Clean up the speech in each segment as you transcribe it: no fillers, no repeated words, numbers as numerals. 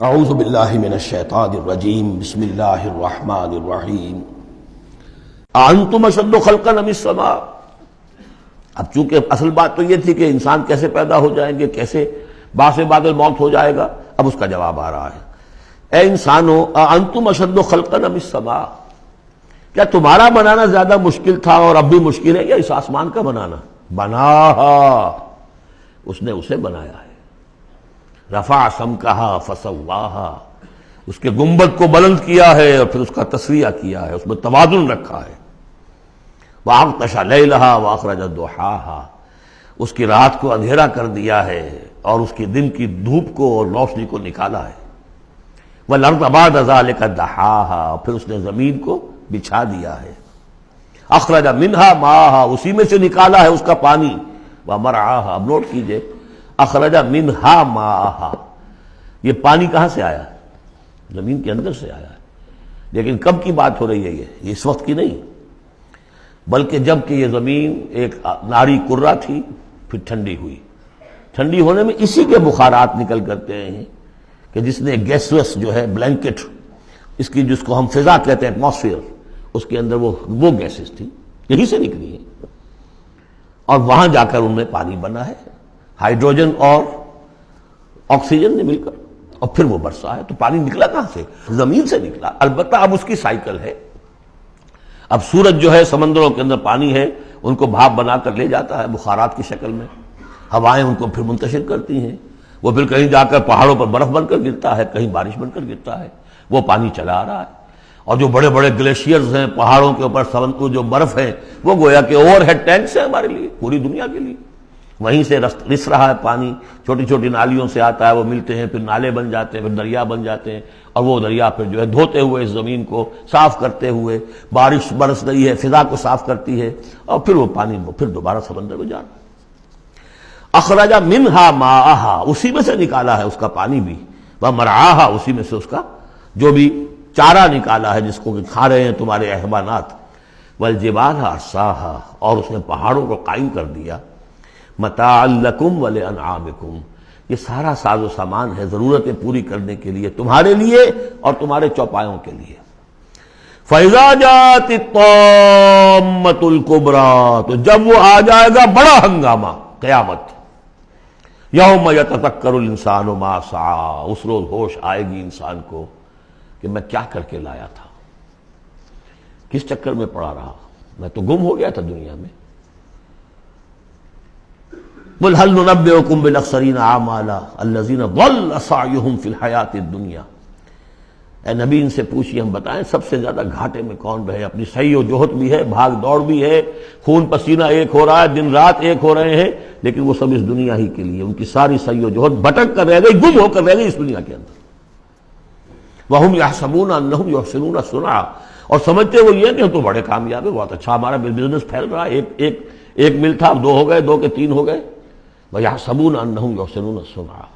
اعوذ باللہ من الشیطان الرجیم بسم اللہ الرحمن الرحیم انتم اشد خلقا ام السماء۔ اب چونکہ اصل بات تو یہ تھی کہ انسان کیسے پیدا ہو جائیں گے، کیسے باعث بعد الموت ہو جائے گا، اب اس کا جواب آ رہا ہے۔ اے انسانو انتم اشد خلقا ام السماء، کیا تمہارا بنانا زیادہ مشکل تھا اور اب بھی مشکل ہے یا اس آسمان کا بنانا؟ بناہا، اس نے اسے بنایا ہے۔ رفع سمکہا فسواہا، اس کے گنبد کو بلند کیا ہے اور پھر اس کا تسویہ کیا ہے، اس میں توازن رکھا ہے۔ وَأَغْطَشَ لَيْلَهَا وَأَخْرَجَ ضُحَاهَا، اس کی رات کو اندھیرا کر دیا ہے اور اس کی دن کی دھوپ کو اور روشنی کو نکالا ہے۔ وَالْأَرْضَ بَعْدَ ذَلِكَ دَحَاهَا، پھر اس نے زمین کو بچھا دیا ہے۔ اخرج منها ماءها، اسی میں سے نکالا ہے اس کا پانی۔ ومرعاها، اب نوٹ کیجئے، اخرج منها ماءها، یہ پانی کہاں سے آیا ہے؟ زمین کے اندر سے آیا ہے۔ لیکن کب کی بات ہو رہی ہے؟ یہ اس وقت کی نہیں، بلکہ جب کہ یہ زمین ایک ناری کرہ تھی، پھر ٹھنڈی ہوئی۔ ٹھنڈی ہونے میں اسی کے بخارات نکل کرتے ہیں کہ جس نے گیسوس جو ہے بلینکٹ، اس کی جس کو ہم فضا کہتے ہیں ایٹماسفیئر، اس کے اندر وہ گیسز تھی، یہی سے نکلی ہے اور وہاں جا کر ان میں پانی بنا ہے، ہائیڈروجن اور آکسیجن نے مل کر، اور پھر وہ برسا ہے۔ تو پانی نکلا کہاں سے؟ زمین سے نکلا۔ البتہ اب اس کی سائیکل ہے، اب سورج جو ہے سمندروں کے اندر پانی ہے، ان کو بھاپ بنا کر لے جاتا ہے بخارات کی شکل میں، ہوائیں ان کو پھر منتشر کرتی ہیں، وہ پھر کہیں جا کر پہاڑوں پر برف بن کر گرتا ہے، کہیں بارش بن کر گرتا ہے، وہ پانی چلا آ رہا ہے۔ اور جو بڑے بڑے گلیشیئرز ہیں پہاڑوں کے اوپر، سمندر جو برف ہے، وہ گویا کہ اوور ہیڈ ٹینکس ہیں ہمارے لیے، پوری دنیا کے لیے۔ وہیں سے رس رہا ہے پانی، چھوٹی چھوٹی نالیوں سے آتا ہے، وہ ملتے ہیں، پھر نالے بن جاتے ہیں، پھر دریا بن جاتے ہیں، اور وہ دریا پھر جو ہے دھوتے ہوئے اس زمین کو صاف کرتے ہوئے، بارش برس رہی ہے فضا کو صاف کرتی ہے، اور پھر وہ پانی پھر دوبارہ سمندر میں جا رہا ہے۔ اخرج منہا ماءہا، اسی میں سے نکالا ہے اس کا پانی بھی، ومرعاہا، اسی میں سے اس کا جو بھی چارہ نکالا ہے جس کو کہ کھا رہے ہیں تمہارے حیوانات۔ والجبال ارساہا، اور اس نے پہاڑوں کو قائم کر دیا۔ متاعا لکم ولانعامکم، یہ سارا ساز و سامان ہے ضرورتیں پوری کرنے کے لیے، تمہارے لیے اور تمہارے چوپایوں کے لیے۔ فَإِذَا جَاءَتِ الطَّامَّةُ الْكُبْرىٰ، تو جب وہ آ جائے گا بڑا ہنگامہ، قیامت، یوم یتذکر الانسان ما سعی، اس روز ہوش آئے گی انسان کو کہ میں کیا کر کے لایا تھا، کس چکر میں پڑا رہا، میں تو گم ہو گیا تھا دنیا میں۔ قل هل ننبئكم بالاخسرین اعمالا الذین ضل سعیهم فی الحیاۃ الدنیا، اے نبی ان سے پوچھیے، ہم بتائیں سب سے زیادہ گھاٹے میں کون رہے، اپنی سعی و جہد بھی ہے، بھاگ دوڑ بھی ہے، خون پسینہ ایک ہو رہا ہے، دن رات ایک ہو رہے ہیں، لیکن وہ سب اس دنیا ہی کے لیے، ان کی ساری سعی و جہد بھٹک کر رہ گئی، گم ہو کر رہ گئی اس دنیا کے اندر۔ وَهُمْ يَحْسَبُونَ أَنَّهُمْ يُحْسِنُونَ صُنْعًا، اور سمجھتے وہ یہ کہ ہم تو بڑے کامیاب ہیں، بہت اچھا ہمارا بزنس پھیل رہا ہے، ایک مل تھا، دو ہو گئے، دو کے تین ہو گئے۔ وَيَحْسَبُونَ أَنَّهُمْ يُحْسِنُونَ صُنْعًا،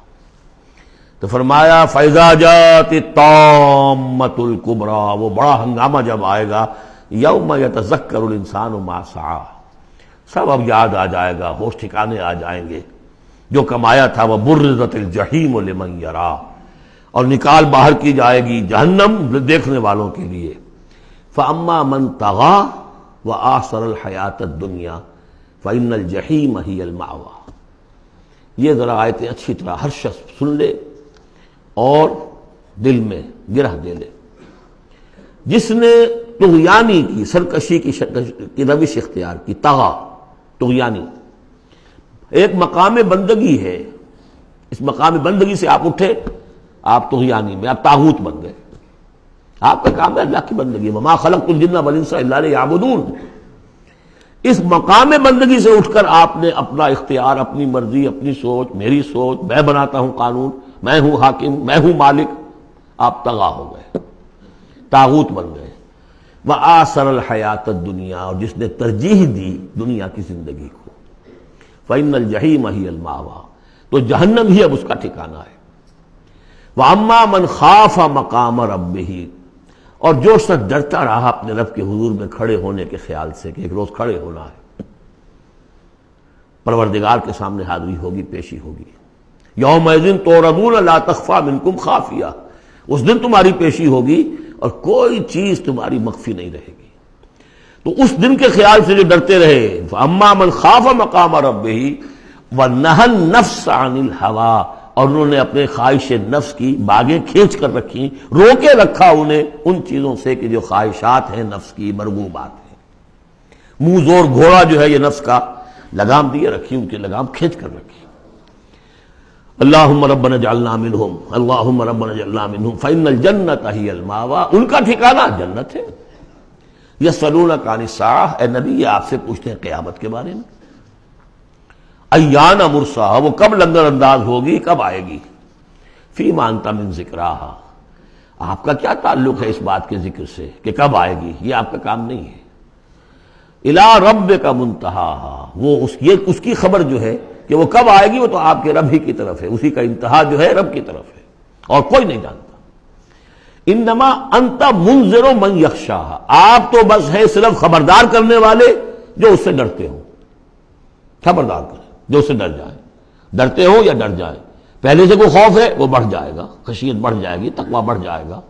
تو فرمایا فَإِذَا جَاءَتِ الطَّامَّةُ الْكُبْرىٰ، وہ بڑا ہنگامہ جب آئے گا، یوم یتذکر الانسان ما سعی، سب اب یاد آ جائے گا، ہوش ٹھکانے آ جائیں گے جو کمایا تھا۔ وَبُرِّزَتِ الجحیم لمن یریٰ، اور نکال باہر کی جائے گی جہنم دیکھنے والوں کے لیے۔ فَأَمَّا مَنْ طَغَىٰ وَآثَرَ الْحَیَاةَ الدُّنْیَا فَإِنَّ الْجَحِیمَ ہِیَ الْمَأْوَىٰ۔ یہ ذرا آیتیں اچھی طرح ہر شخص سن لے اور دل میں گرہ دے لے۔ جس نے طغیانی کی، سرکشی کی روش اختیار کی، طغا، طغیانی، ایک مقام بندگی ہے، اس مقام بندگی سے آپ اٹھے، آپ طغیانی میں، آپ طاغوت بن گئے، آپ کا کام ہے اللہ کی بندگی، وما خلقت الجن والانس الا لیعبدون۔ اس مقام بندگی سے اٹھ کر آپ نے اپنا اختیار، اپنی مرضی، اپنی سوچ، میری سوچ، میں بناتا ہوں قانون، میں ہوں حاکم، میں ہوں مالک، آپ طغا ہو گئے، طاغوت بن گئے۔ وآثر الحیات الدنیا، اور جس نے ترجیح دی دنیا کی زندگی کو، فإن الجحیم ہی المأویٰ، تو جہنم ہی اب اس کا ٹھکانہ ہے۔ وَأَمَّا مَنْ خَافَ مَقَامَ رَبِّهِ، اور جو شخص ڈرتا رہا اپنے رب کے حضور میں کھڑے ہونے کے خیال سے کہ ایک روز کھڑے ہونا ہے، پروردگار کے سامنے حاضری ہوگی، پیشی ہوگی، یومئذ تعرضون لا تخفی منکم خافیہ، اس دن تمہاری پیشی ہوگی اور کوئی چیز تمہاری مخفی نہیں رہے گی۔ تو اس دن کے خیال سے جو ڈرتے رہے، فاما من خاف مقام ربہ ونہى النفس عن الہوى، اور انہوں نے اپنے خواہش نفس کی باغیں کھینچ کر رکھی، روکے رکھا انہیں ان چیزوں سے کہ جو خواہشات ہیں نفس کی، مرغوبات ہیں۔ منہ زور گھوڑا جو ہے یہ نفس کا، لگام دیے رکھی، ان کی لگام کھینچ کر رکھی۔ اللہم ربنا اجعلنا منہم، اللہم ربنا اجعلنا منہم فإن الجنۃ ہی المأویٰ، ان کا ٹھکانہ جنت ہے۔ یسألونک عن الساعۃ، اے نبی یہ آپ سے پوچھتے ہیں قیامت کے بارے میں، ایان مرساہا، وہ کب لنگر انداز ہوگی، کب آئے گی، فیما انت من ذکراہا، آپ کا کیا تعلق ہے اس بات کے ذکر سے کہ کب آئے گی، یہ آپ کا کام نہیں ہے۔ الی ربک منتہاہا، وہ اس کی خبر جو ہے کہ وہ کب آئے گی وہ تو آپ کے رب ہی کی طرف ہے، اسی کا انتہا جو ہے رب کی طرف ہے، اور کوئی نہیں جانتا۔ انما انت منذر من یخشاہا، آپ تو بس ہے صرف خبردار کرنے والے جو اس سے ڈرتے ہوں، خبردار کریں جو اس سے ڈر جائیں، ڈرتے ہو یا ڈر جائیں۔ پہلے سے کوئی خوف ہے وہ بڑھ جائے گا، خشیت بڑھ جائے گی، تقویٰ بڑھ جائے گا،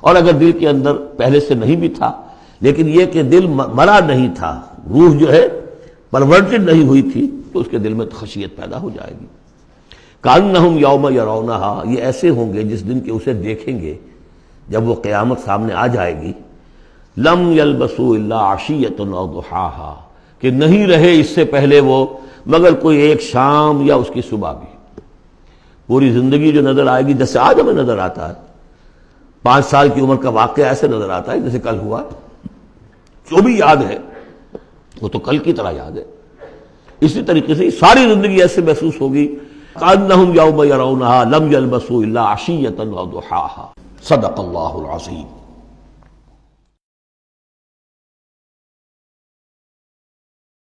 اور اگر دل کے اندر پہلے سے نہیں بھی تھا لیکن یہ کہ دل مرا نہیں تھا، روح جو ہے پرورٹڈ نہیں ہوئی تھی، تو اس کے دل میں خشیت پیدا ہو جائے گی۔ کأنہم یوم یرونہا، یہ ایسے ہوں گے جس دن کہ اسے دیکھیں گے جب وہ قیامت سامنے آ جائے گی، لم یلبسوا الا عشیۃ او ضحاہا، کہ نہیں رہے اس سے پہلے وہ مگر کوئی ایک شام یا اس کی صبح بھی۔ پوری زندگی جو نظر آئے گی جیسے آج ہمیں نظر آتا ہے، 5 سال کی عمر کا واقعہ ایسے نظر آتا ہے جیسے کل ہوا، جو بھی یاد ہے وہ تو کل کی طرح یاد ہے۔ اسی طریقے سے ساری زندگی ایسے محسوس ہوگی، کأنہم یوم یرونہا لم یلبسوا الا عشیۃ او ضحاہا۔ صدق اللہ العظیم۔